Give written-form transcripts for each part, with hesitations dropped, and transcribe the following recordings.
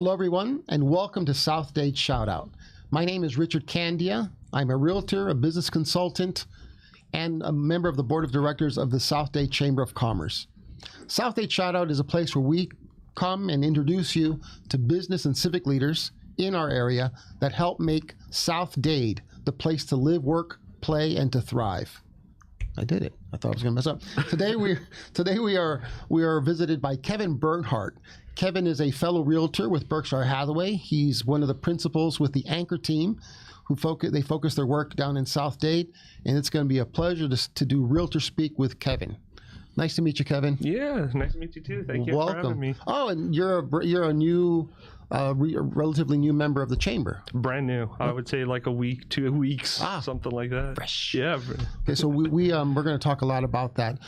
Hello, everyone, and welcome to South Dade Shoutout. My name is Richard Candia. I'm a realtor, a business consultant, and a member of the board of directors of the South Dade Chamber of Commerce. South Dade Shoutout is a place where we come and introduce you to business and civic leaders in our area that help make South Dade the place to live, work, play, and to thrive. I did it. I thought I was going to mess up. Today we are visited by Kevin Bernhardt. Kevin is a fellow realtor with Berkshire Hathaway. He's one of the principals with the Anchor team, who focus their work down in South Dade, and it's going to be a pleasure to do Realtor Speak with Kevin. Nice to meet you, Kevin. Yeah, nice to meet you too. Thank you for having me. Oh, and you're a new, relatively new member of the chamber. Brand new. I would say like a week, 2 weeks, something like that. Fresh. Yeah. Okay, so we're going to talk a lot about that.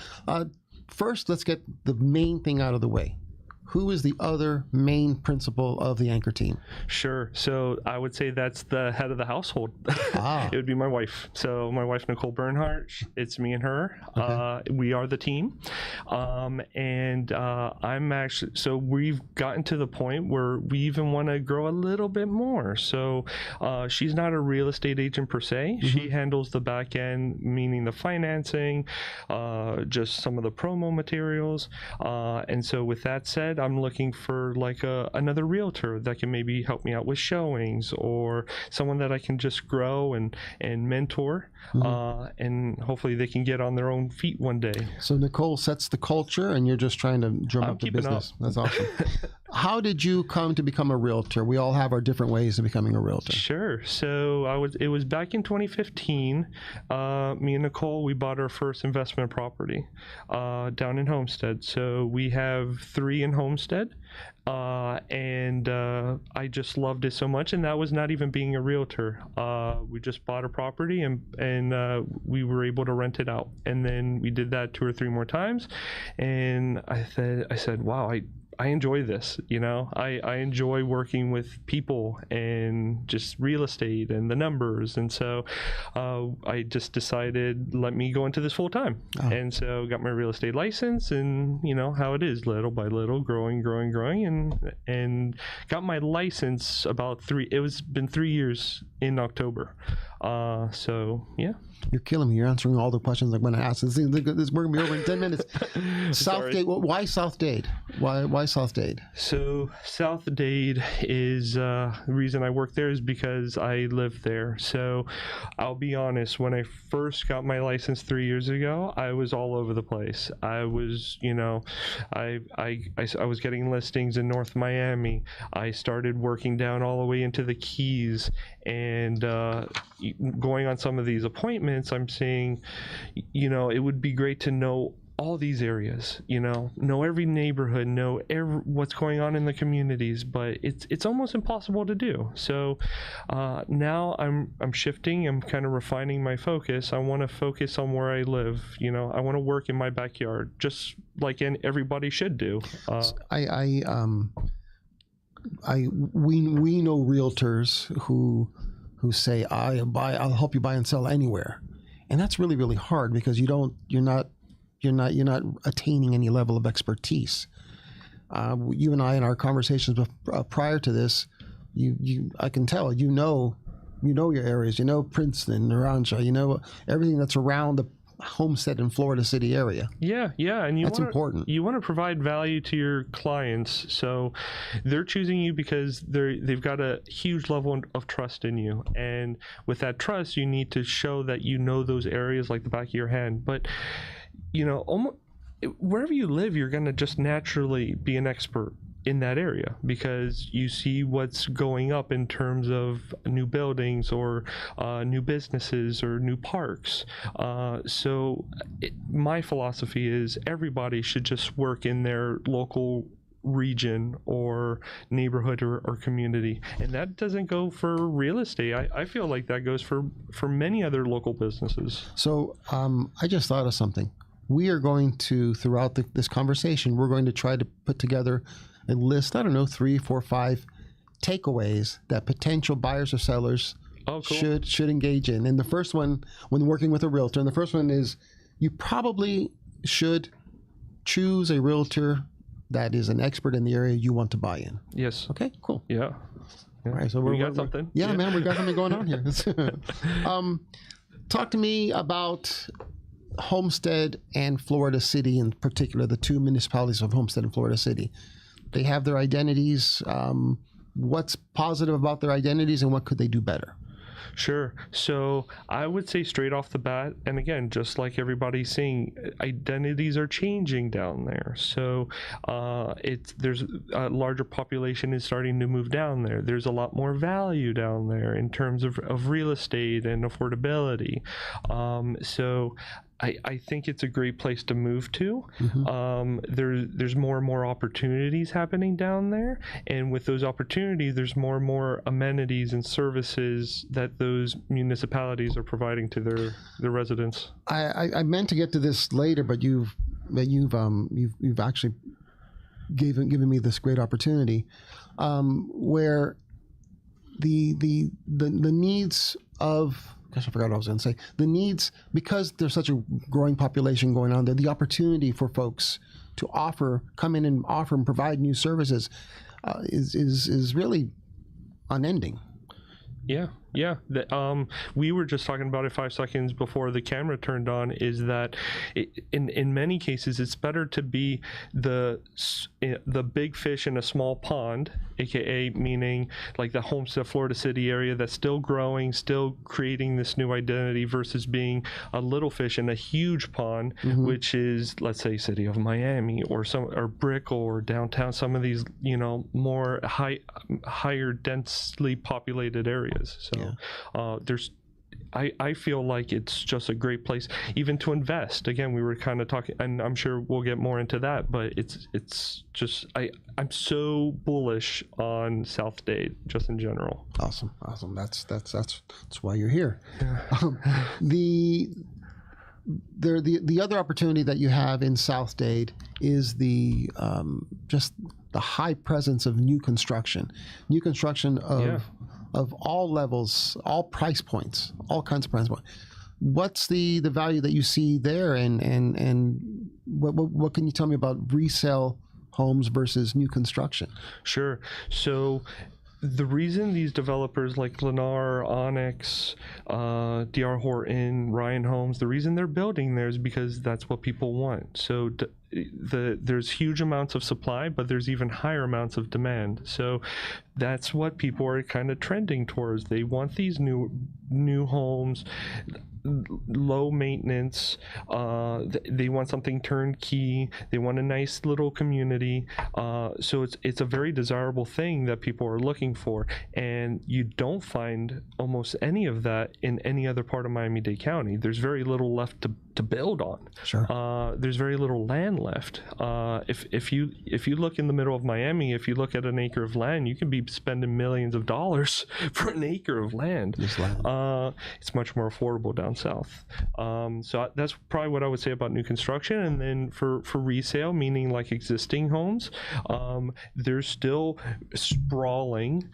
First, let's get the main thing out of the way. Who is the other main principal of the Anchor team? Sure. So I would say that's the head of the household. It would be my wife. So my wife, Nicole Bernhardt, it's me and her. Okay. We are the team. I'm actually, so we've gotten to the point where we even want to grow a little bit more. So she's not a real estate agent per se. Mm-hmm. She handles the back end, meaning the financing, just some of the promo materials. And so with that said, I'm looking for like another realtor that can maybe help me out with showings, or someone that I can just grow and mentor, and hopefully they can get on their own feet one day. So Nicole sets the culture, and you're just trying to drum up the business. That's awesome. How did you come to become a realtor? We all have our different ways of becoming a realtor. Sure. So it was back in 2015. Me and Nicole, we bought our first investment property down in Homestead. So we have 3 in Homestead. I just loved it so much, and that was not even being a realtor. We just bought a property and we were able to rent it out, and then we did that 2 or 3 more times, and I said, wow, I enjoy this, I enjoy working with people and just real estate and the numbers. And so I just decided, let me go into this full time. And so got my real estate license, and how it is, little by little, growing, and got my license about it's been 3 years in October. So yeah. You're killing me. You're answering all the questions I'm going to ask. We're going to be over in 10 minutes. South Dade. Why South Dade? Why South Dade? So South Dade is the reason I work there is because I live there. So I'll be honest. When I first got my license 3 years ago, I was all over the place. I was, I was getting listings in North Miami. I started working down all the way into the Keys, and going on some of these appointments, I'm saying, it would be great to know all these areas, know every neighborhood, know what's going on in the communities, but it's almost impossible to do. So now I'm shifting. I'm kind of refining my focus. I want to focus on where I live. I want to work in my backyard, just like everybody should do. We know realtors who say, I'll help you buy and sell anywhere, and that's really, really hard because you're not attaining any level of expertise. You and I, in our conversations prior to this, I can tell you know your areas, Princeton, Naranja, everything that's around the Homestead in Florida City area. Yeah, and that's important. You want to provide value to your clients, so they're choosing you because they've got a huge level of trust in you, and with that trust, you need to show that you know those areas like the back of your hand. But almost wherever you live, you're going to just naturally be an expert in that area because you see what's going up in terms of new buildings or new businesses or new parks. My philosophy is everybody should just work in their local region or neighborhood or community, and that doesn't go for real estate. I feel like that goes for many other local businesses. So I just thought of something. We are going to, throughout this conversation, we're going to try to put together a list, 3, 4, 5 takeaways that potential buyers or sellers should engage in. And the first one, when working with a realtor, and the first one is you probably should choose a realtor that is an expert in the area you want to buy in. Yes. Okay, cool. Yeah. All right, so we got something. Yeah, man, we got something going on here. Talk to me about Homestead and Florida City in particular, the two municipalities of Homestead and Florida City. They have their identities. What's positive about their identities, and what could they do better? Sure. So I would say straight off the bat, and again, just like everybody's seeing, identities are changing down there. So there's a larger population is starting to move down there. There's a lot more value down there in terms of real estate and affordability. So I think it's a great place to move to. There's more and more opportunities happening down there, and with those opportunities, there's more and more amenities and services that those municipalities are providing to their residents. I meant to get to this later, but you've actually given me this great opportunity, where the needs of, gosh, I forgot what I was going to say. The needs, because there's such a growing population going on there, the opportunity for folks to come in and offer and provide new services is really unending. Yeah. We were just talking about it 5 seconds before the camera turned on, is that in many cases it's better to be the big fish in a small pond, aka meaning like the Homestead, Florida City area that's still growing, still creating this new identity, versus being a little fish in a huge pond, which is, let's say, City of Miami or Brickell or downtown, some of these more higher densely populated areas. So I feel like it's just a great place even to invest. Again, we were kind of talking, and I'm sure we'll get more into that, but it's just I'm so bullish on South Dade just in general. Awesome. That's why you're here. The other opportunity that you have in South Dade is just the high presence of new construction of all levels, all price points, all kinds of price points. What's the value that you see there, and what can you tell me about resale homes versus new construction? Sure. So the reason these developers like Lennar, Onyx, D.R. Horton, Ryan Homes, the reason they're building there is because that's what people want. So there's huge amounts of supply, but there's even higher amounts of demand. So that's what people are kind of trending towards. They want these new homes, low maintenance. They want something turnkey. They want a nice little community. So it's a very desirable thing that people are looking for, and you don't find almost any of that in any other part of Miami-Dade County. There's very little left to build on. Sure. There's very little land left. If you look in the middle of Miami, if you look at an acre of land, you can be spending millions of dollars for an acre of land. It's much more affordable down south. So that's probably what I would say about new construction. And then for resale, meaning like existing homes, there's still sprawling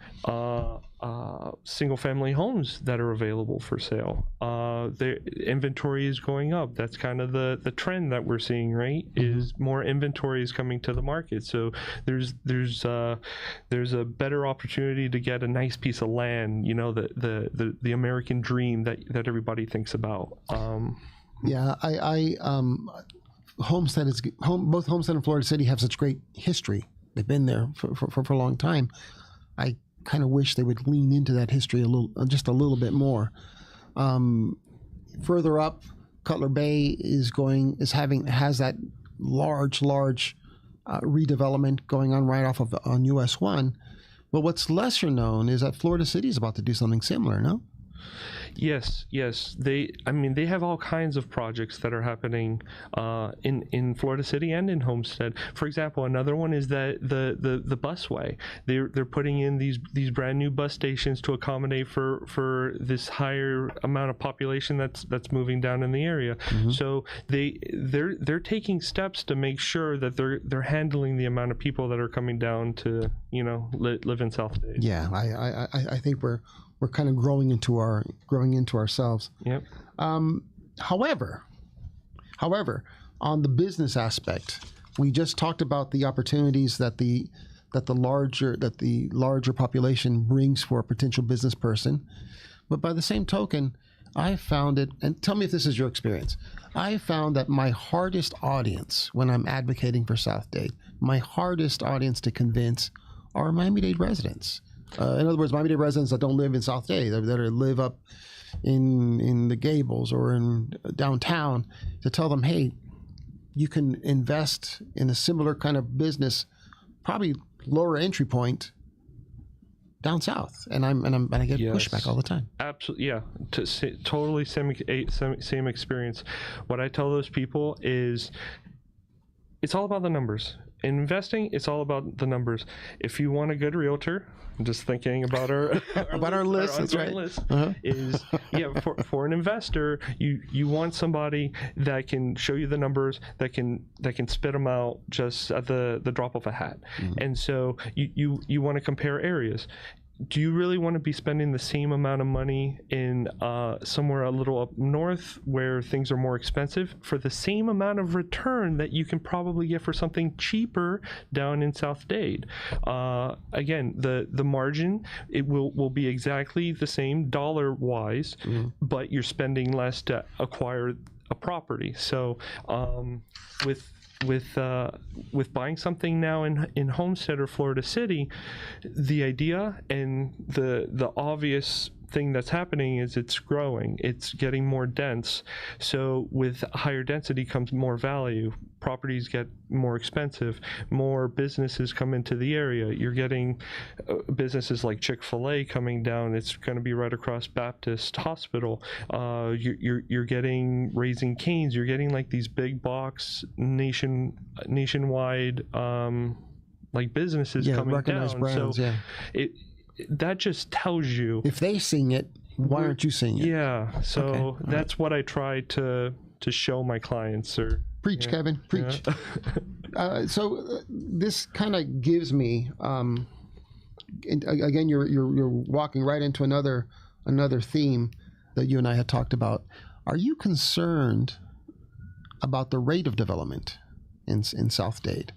single family homes that are available for sale. The inventory is going up. That's kind of the trend that we're seeing, right? Is more inventory is coming to the market. So there's a better opportunity to get a nice piece of land, the American dream that everybody thinks about. Both Homestead and Florida City have such great history. They've been there for a long time. I kind of wish they would lean into that history just a little bit more. Further up, Cutler Bay has that large redevelopment going on right off on US 1. But what's lesser known is that Florida City is about to do something similar, no? Yes. They have all kinds of projects that are happening in Florida City and in Homestead. For example, another one is that the busway. They're putting in these brand new bus stations to accommodate for this higher amount of population that's moving down in the area. So they're taking steps to make sure that they're handling the amount of people that are coming down to live in South Dade. Yeah, I think we're kind of growing into ourselves. Yep. However, on the business aspect, We just talked about the opportunities that the larger population brings for a potential business person. But by the same token, I found it, and tell me if this is your experience, I found that my hardest audience when I'm advocating for South Dade, my hardest audience to convince are Miami-Dade residents. In other words, Miami-Dade residents that don't live in South Dade, that live up in the Gables or in downtown, to tell them, hey, you can invest in a similar kind of business, probably lower entry point, down south, and I get pushback all the time. Absolutely, yeah. Totally same experience. What I tell those people is, it's all about the numbers. In investing, it's all about the numbers. If you want a good realtor, I'm just thinking about our list. That's right. List is for an investor, you want somebody that can show you the numbers, that can spit them out just at the drop of a hat. And so you want to compare areas. Do you really want to be spending the same amount of money in somewhere a little up north where things are more expensive for the same amount of return that you can probably get for something cheaper down in South Dade? Again, the margin, it will be exactly the same dollar wise, but you're spending less to acquire a property. So with buying something now in Homestead or Florida City, the idea and the obvious thing that's happening is it's growing, it's getting more dense. So with higher density comes more value. Properties get more expensive, more businesses come into the area. You're getting businesses like Chick-fil-A coming down. It's going to be right across Baptist Hospital. You're getting Raising Cane's. You're getting like these big box nationwide like businesses coming recognized down. brands, so that just tells you, if they sing it, why aren't you singing it? Yeah. So that's what I try to show my clients. Or preach, Kevin, preach. So this kind of gives me, again, you're walking right into another theme that you and I had talked about. Are you concerned about the rate of development in South Dade?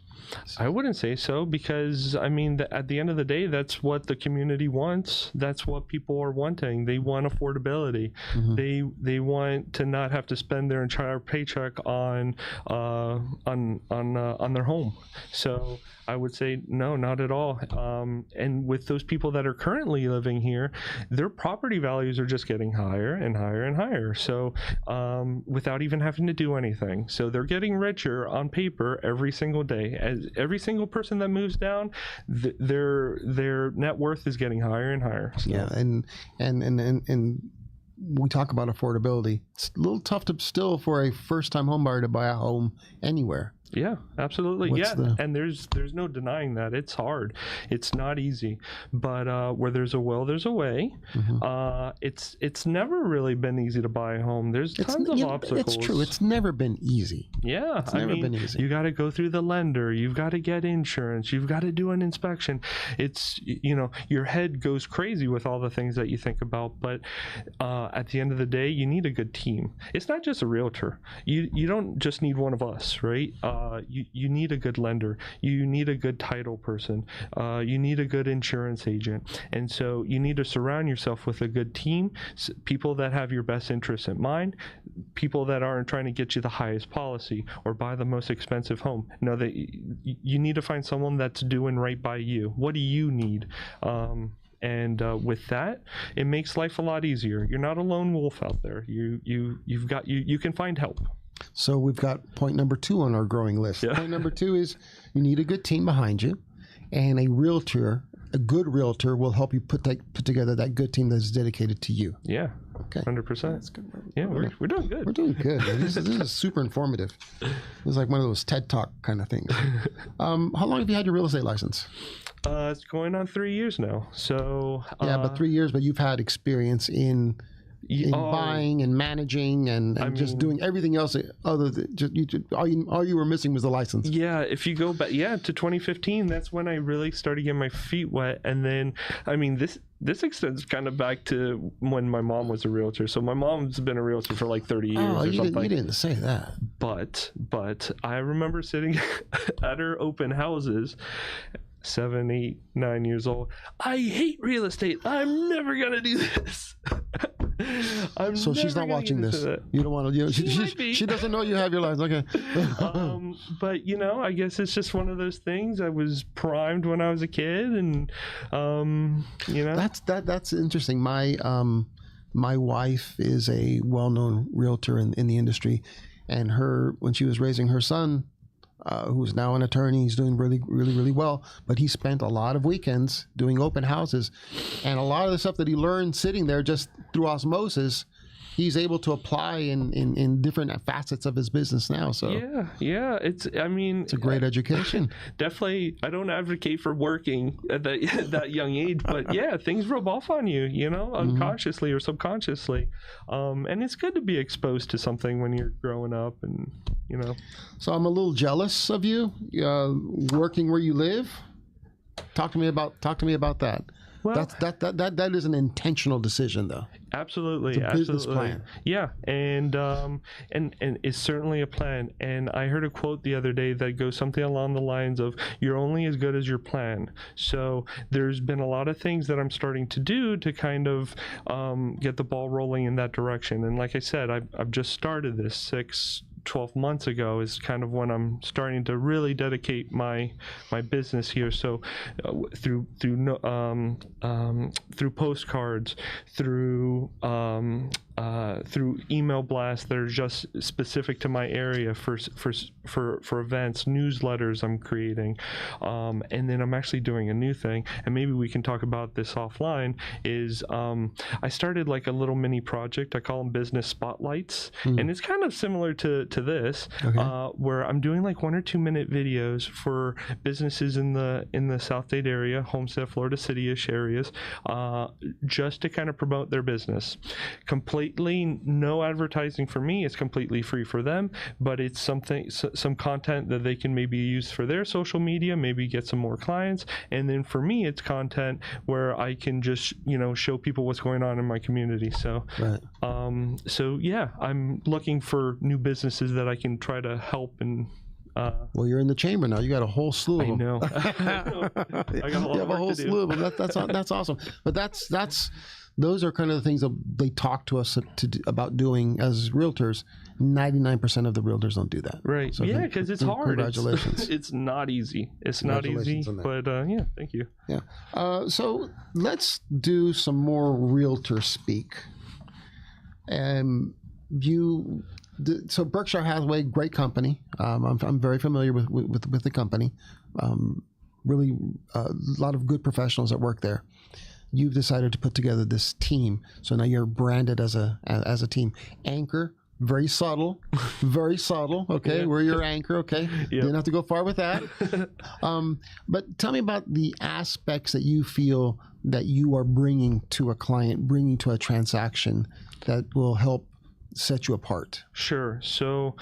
I wouldn't say so, because I mean, at the end of the day, that's what the community wants. That's what people are wanting. They want affordability. They want to not have to spend their entire paycheck on their home. So I would say no, not at all. And with those people that are currently living here, their property values are just getting higher and higher and higher. So without even having to do anything. So they're getting richer on paper every single day. As every single person that moves down, their net worth is getting higher and higher. So. Yeah, and we talk about affordability. It's a little tough still for a first-time homebuyer to buy a home anywhere. Yeah, absolutely. And there's no denying that. It's hard. It's not easy. But where there's a will, there's a way. It's never really been easy to buy a home. There's tons of obstacles. It's true. It's never been easy. Yeah. It's never been easy. You got to go through the lender. You've got to get insurance. You've got to do an inspection. It's, your head goes crazy with all the things that you think about. But at the end of the day, you need a good team. It's not just a realtor. You don't just need one of us, right? You need a good lender. You need a good title person. You need a good insurance agent. And so you need to surround yourself with a good team, people that have your best interests in mind, people that aren't trying to get you the highest policy or buy the most expensive home. No, you need to find someone that's doing right by you. What do you need? And with that, it makes life a lot easier. You're not a lone wolf out there. You can find help. So we've got point number 2 on our growing list. Yeah. Point number 2 is you need a good team behind you, and a good realtor will help you put together that good team that's dedicated to you. Yeah. Okay. 100%. That's good. Yeah, we're doing good. We're doing good. This is super informative. It's like one of those TED Talk kind of things. How long have you had your real estate license? It's going on 3 years now. So but 3 years. But you've had experience in buying and managing and just doing everything else other than all you were missing was the license. Yeah, if you go back to 2015, that's when I really started getting my feet wet. And then this extends kind of back to when my mom was a realtor. So my mom's been a realtor for like 30 years or something. You didn't say that. But I remember sitting at her open houses, 7, 8, 9 years old. I hate real estate. I'm never gonna do this. So she's not watching this. You don't want to. She doesn't know you have your life. Okay. But I guess it's just one of those things. I was primed when I was a kid, and That's interesting. My wife is a well-known realtor in the industry, and when she was raising her son, who's now an attorney, he's doing really, really, really well. But he spent a lot of weekends doing open houses, and a lot of the stuff that he learned sitting there just through osmosis, he's able to apply in different facets of his business now. So yeah, it's a great education. Definitely, I don't advocate for working at that young age, but yeah, things rub off on you, unconsciously or subconsciously, and it's good to be exposed to something when you're growing up, and So I'm a little jealous of you working where you live. Talk to me about that. Well, that is an intentional decision, though. Absolutely, it's a business plan. Yeah, and it's certainly a plan. And I heard a quote the other day that goes something along the lines of, "You're only as good as your plan." So there's been a lot of things that I'm starting to do to kind of get the ball rolling in that direction. And like I said, I've just started this 12 months ago is kind of when I'm starting to really dedicate my business here. So through postcards, through email blasts that are just specific to my area for events, newsletters I'm creating, and then I'm actually doing a new thing, and maybe we can talk about this offline, is I started like a little mini project. I call them business spotlights, and it's kind of similar to this, where I'm doing like 1 or 2 minute videos for businesses in the South Dade area, Homestead, Florida City-ish areas, just to kind of promote their business. Completely no advertising for me. It's completely free for them, but it's some content that they can maybe use for their social media, maybe get some more clients. And then for me, it's content where I can just show people what's going on in my community. So so yeah, I'm looking for new businesses that I can try to help. And well, you're in the chamber now. You got a whole slew of them. I know. I got a lot you have of work a whole to do. slew of them. That's awesome. But those are kind of the things that they talk to us about doing as realtors. 99% of the realtors don't do that. Right. So yeah, because it's hard. Congratulations. It's not easy. It's not easy. But yeah, thank you. Yeah. So let's do some more realtor speak. So Berkshire Hathaway, great company. I'm very familiar with the company. Really, a lot of good professionals that work there. You've decided to put together this team, so now you're branded as a team. Anchor, very subtle, very subtle. Okay, yeah. We're your anchor. Okay, yep. Didn't have to go far with that. But tell me about the aspects that you feel that you are bringing to a client, bringing to a transaction that will help set you apart. Sure. So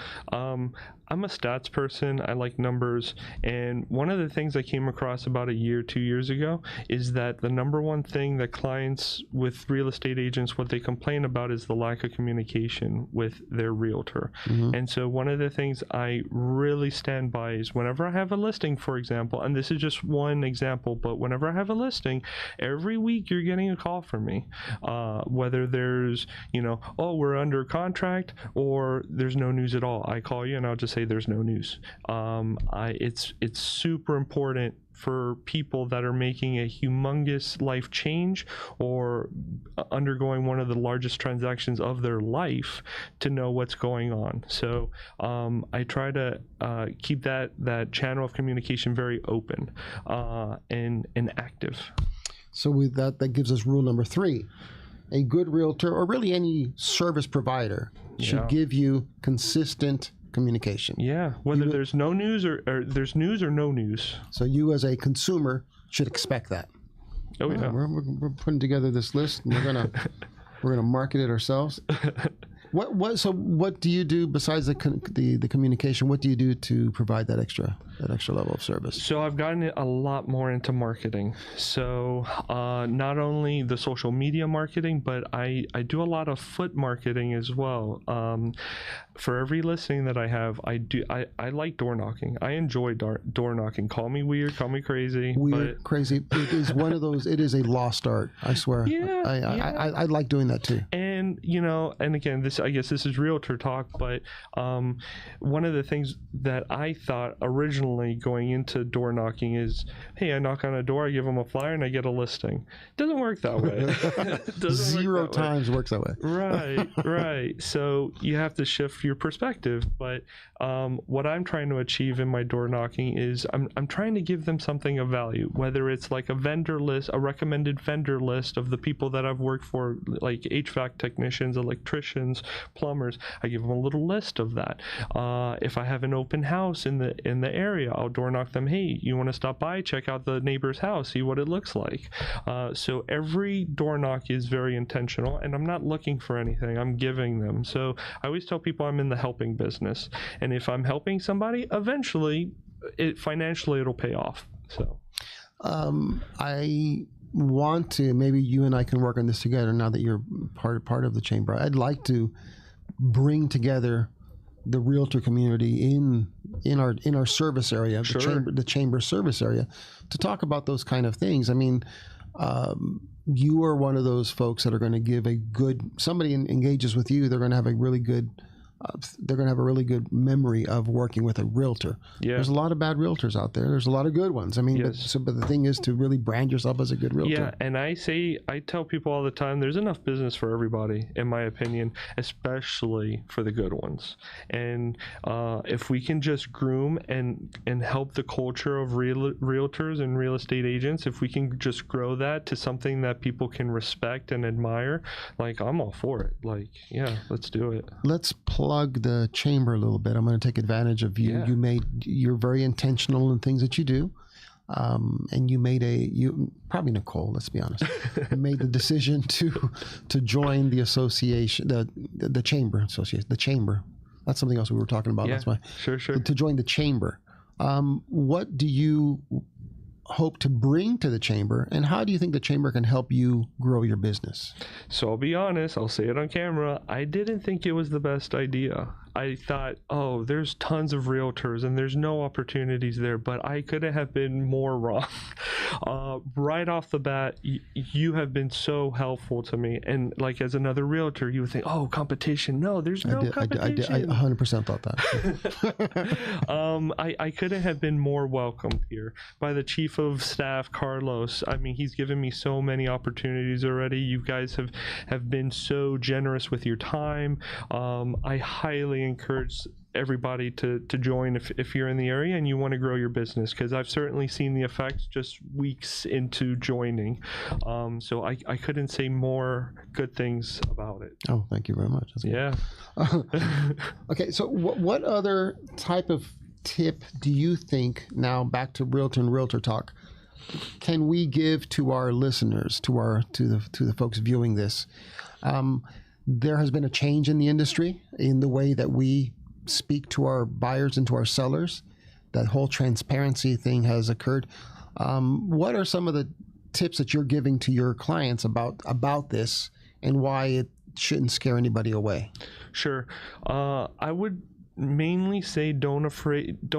I'm a stats person. I like numbers. And one of the things I came across about 2 years ago is that the number one thing that clients with real estate agents, what they complain about is the lack of communication with their realtor. Mm-hmm. And so one of the things I really stand by is whenever I have a listing, for example, and this is just one example, but whenever I have a listing, every week you're getting a call from me, whether there's, we're under contract or there's no news at all. I call you and I'll just say there's no news. It's super important for people that are making a humongous life change or undergoing one of the largest transactions of their life to know what's going on. So I try to keep that channel of communication very open and active. So with that gives us rule number 3. A good realtor, or really any service provider, should give you consistent communication. Yeah, whether there's no news or there's news or no news. So you as a consumer should expect that. Oh yeah. We're putting together this list, and we're gonna market it ourselves. What do you do besides the communication? What do you do to provide that extra level of service? So I've gotten a lot more into marketing. So not only the social media marketing, but I do a lot of foot marketing as well. For every listing that I have, I like door knocking. I enjoy door knocking. Call me weird, call me crazy. Crazy. It is one of those. It is a lost art. I swear. Yeah, I like doing that too. And and again, I guess this is realtor talk, but one of the things that I thought originally going into door knocking is, hey, I knock on a door, I give them a flyer, and I get a listing. Doesn't work that way. Zero times works that way. Right. So you have to shift your perspective. But what I'm trying to achieve in my door knocking is I'm trying to give them something of value, whether it's like a vendor list, a recommended vendor list of the people that I've worked for, like HVAC technicians, electricians, plumbers. I give them a little list of that. If I have an open house in the area, I'll door knock them. Hey, you want to stop by, check out the neighbor's house, see what it looks like. So every door knock is very intentional, and I'm not looking for anything. I'm giving them. So I always tell people I'm in the helping business, and if I'm helping somebody, eventually, financially it'll pay off. So, I want to, maybe you and I can work on this together now that you're part of the chamber. I'd like to bring together the realtor community in our service area, the chamber service area, to talk about those kind of things. I mean, you are one of those folks that are going to give somebody engages with you, they're going to have a really good memory of working with a realtor. Yeah. There's a lot of bad realtors out there. There's a lot of good ones. I mean, yes. but the thing is to really brand yourself as a good realtor. Yeah, and I tell people all the time, there's enough business for everybody, in my opinion, especially for the good ones. And if we can just groom and help the culture of realtors and real estate agents, if we can just grow that to something that people can respect and admire, like, I'm all for it. Like, yeah, let's do it. Let's plug the chamber a little bit. I'm going to take advantage of you. Yeah. You're very intentional in things that you do. And you probably Nicole, let's be honest, made the decision to join the association, the chamber association, the chamber. That's something else we were talking about. Yeah, that's why. Sure. To join the chamber. What do you hope to bring to the chamber, and how do you think the chamber can help you grow your business? So I'll be honest, I'll say it on camera, I didn't think it was the best idea. I thought, oh, there's tons of realtors and there's no opportunities there, but I couldn't have been more wrong. Right off the bat, you have been so helpful to me. And like, as another realtor, you would think, oh, competition. No, there's no competition. I 100% thought that. I couldn't have been more welcomed here by the chief of staff, Carlos. I mean, he's given me so many opportunities already. You guys have been so generous with your time. I highly encourage everybody to join if you're in the area and you want to grow your business, because I've certainly seen the effects just weeks into joining. So I couldn't say more good things about it. Oh, thank you very much. That's good. Okay, so what other type of tip do you think, now back to realtor and realtor talk, can we give to our listeners, to the folks viewing this? There has been a change in the industry in the way that we speak to our buyers and to our sellers. That whole transparency thing has occurred. What are some of the tips that you're giving to your clients about this, and why it shouldn't scare anybody away? Sure. I would mainly say don't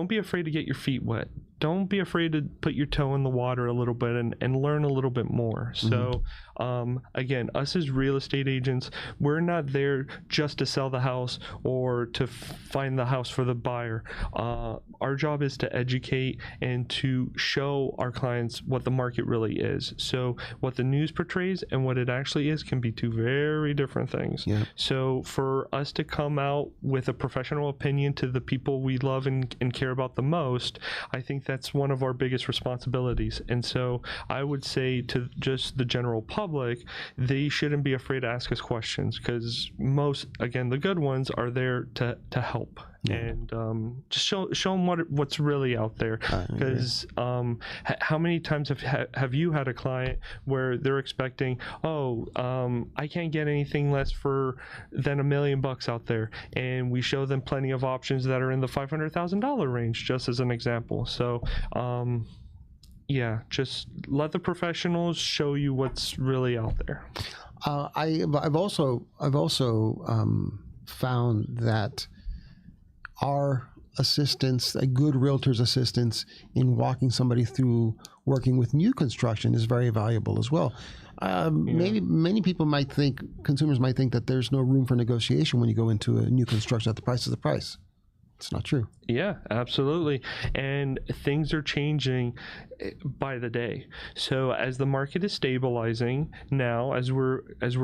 be afraid to get your feet wet. Don't be afraid to put your toe in the water a little bit and learn a little bit more. So again, us as real estate agents, we're not there just to sell the house or to find the house for the buyer. Our job is to educate and to show our clients what the market really is. So what the news portrays and what it actually is can be two very different things. Yeah. So for us to come out with a professional opinion to the people we love and care about the most, I think that's one of our biggest responsibilities. And so I would say to just the general public, they shouldn't be afraid to ask us questions, because most, again, the good ones are there to help. and just show them what's really out there. Because how many times have you had a client where they're expecting, I can't get anything less than $1 million out there, and we show them plenty of options that are in the $500,000 range, just as an example. So just let the professionals show you what's really out there. I've also found that our assistance, a good realtor's assistance in walking somebody through working with new construction, is very valuable as well. Maybe many people might think, consumers might think, that there's no room for negotiation when you go into a new construction, that the price is the price. It's not true. Yeah, absolutely. And things are changing by the day. So as the market is stabilizing now, as we're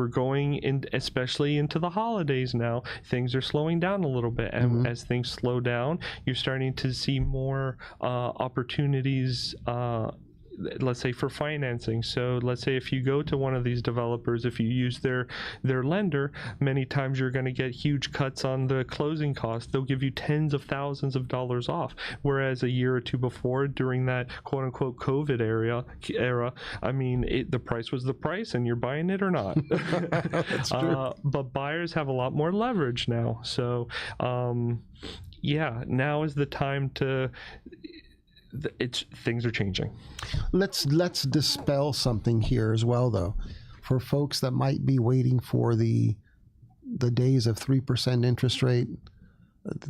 going in, especially into the holidays now, things are slowing down a little bit. And as things slow down, you're starting to see more opportunities, let's say, for financing. So let's say if you go to one of these developers, if you use their lender, many times you're going to get huge cuts on the closing costs. They'll give you tens of thousands of dollars off. Whereas a year or two before, during that quote unquote COVID era, I mean, the price was the price, and you're buying it or not. That's true. But buyers have a lot more leverage now. So now is the time to. Things are changing. Let's dispel something here as well, though, for folks that might be waiting for the days of 3% interest rate.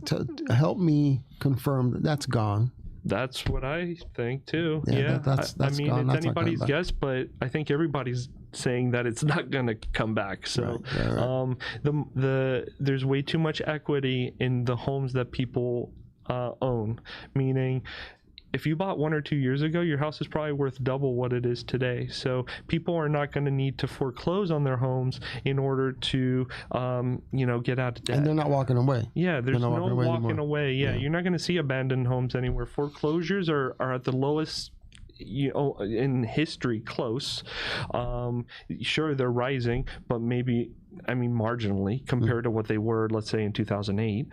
To help me confirm that's gone. That's what I think too. That's I mean, gone. it's anybody's guess, but I think everybody's saying that it's not going to come back. So right. There's way too much equity in the homes that people own, meaning if you bought 1 or 2 years ago, your house is probably worth double what it is today. So people are not going to need to foreclose on their homes in order to, get out of debt. And they're not walking away. Yeah, there's no walking away. Yeah, you're not going to see abandoned homes anywhere. Foreclosures are at the lowest in history, close. Sure, they're rising, but maybe, marginally compared to what they were, let's say, in 2008.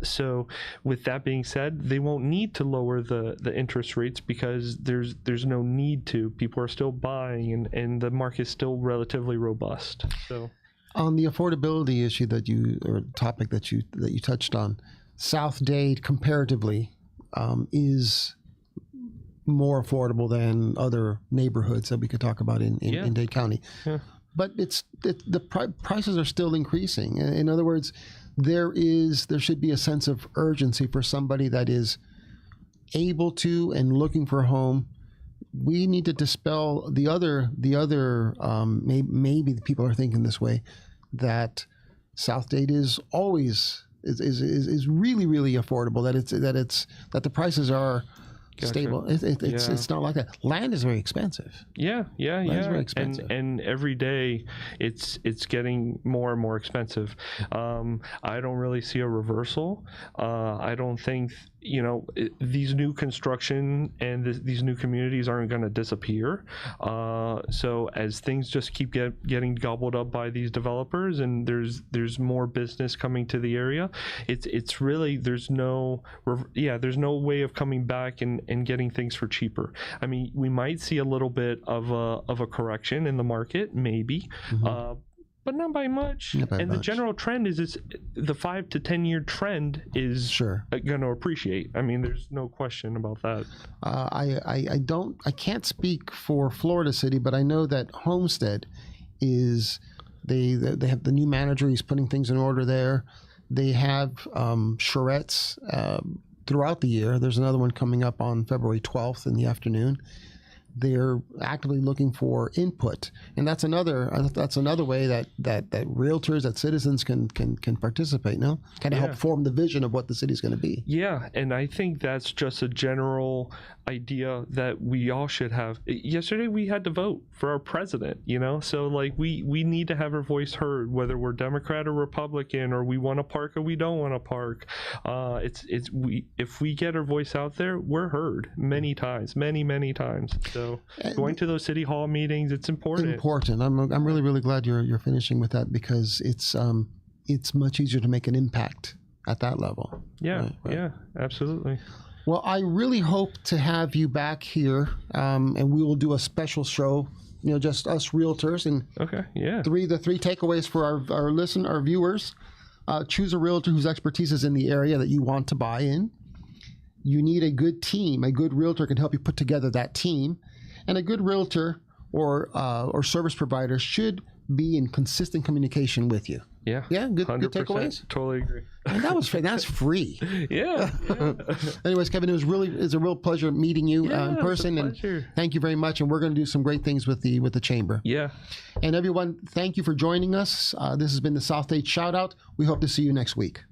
So with that being said, they won't need to lower the interest rates because there's no need to. People are still buying, and the market is still relatively robust. So on the affordability issue topic that you touched on, South Dade comparatively is more affordable than other neighborhoods that we could talk about in Dade County. Yeah. But the prices are still increasing. In other words, there should be a sense of urgency for somebody that is able to and looking for a home. We need to dispel the other maybe the people are thinking this way, that South Dade is always is really, really affordable, that the prices are stable. It's not like that. Land is very expensive. Land is very expensive. And every day it's getting more and more expensive. I don't really see a reversal. I don't think these new construction and these new communities aren't going to disappear. So as things just keep getting gobbled up by these developers, and there's more business coming to the area, it's really there's no way of coming back and getting things for cheaper. I mean, we might see a little bit of a correction in the market, maybe. But not by much. The general trend is the 5 to 10 year trend is going to appreciate. I mean, there's no question about that. I can't speak for Florida City, but I know that Homestead is they have the new manager. He's putting things in order there. They have charrettes throughout the year. There's another one coming up on February 12th in the afternoon. They're actively looking for input, and that's another way that realtors, that citizens can participate. No, kind of help form the vision of what the city's going to be. Yeah, and I think that's just a general idea that we all should have. Yesterday we had to vote for our president, so like we need to have our voice heard, whether we're Democrat or Republican, or we want to park or we don't want to park. If we get our voice out there, we're heard many times. So going to those city hall meetings, it's important. I'm really, really glad you're finishing with that, because it's much easier to make an impact at that level. Yeah, Right. yeah, absolutely. Well, I really hope to have you back here, and we will do a special show, just us realtors, and Okay, yeah. the three takeaways for our viewers. Choose a realtor whose expertise is in the area that you want to buy in. You need a good team. A good realtor can help you put together that team, and a good realtor or service provider should be in consistent communication with you. Yeah. Yeah, good 100%. takeaways. Totally agree. And that's free. Yeah. Anyways, Kevin, it's a real pleasure meeting you in person, and pleasure. thank you very much. And we're going to do some great things with the chamber. Yeah. And everyone, thank you for joining us. This has been the South Dade Shoutout. We hope to see you next week.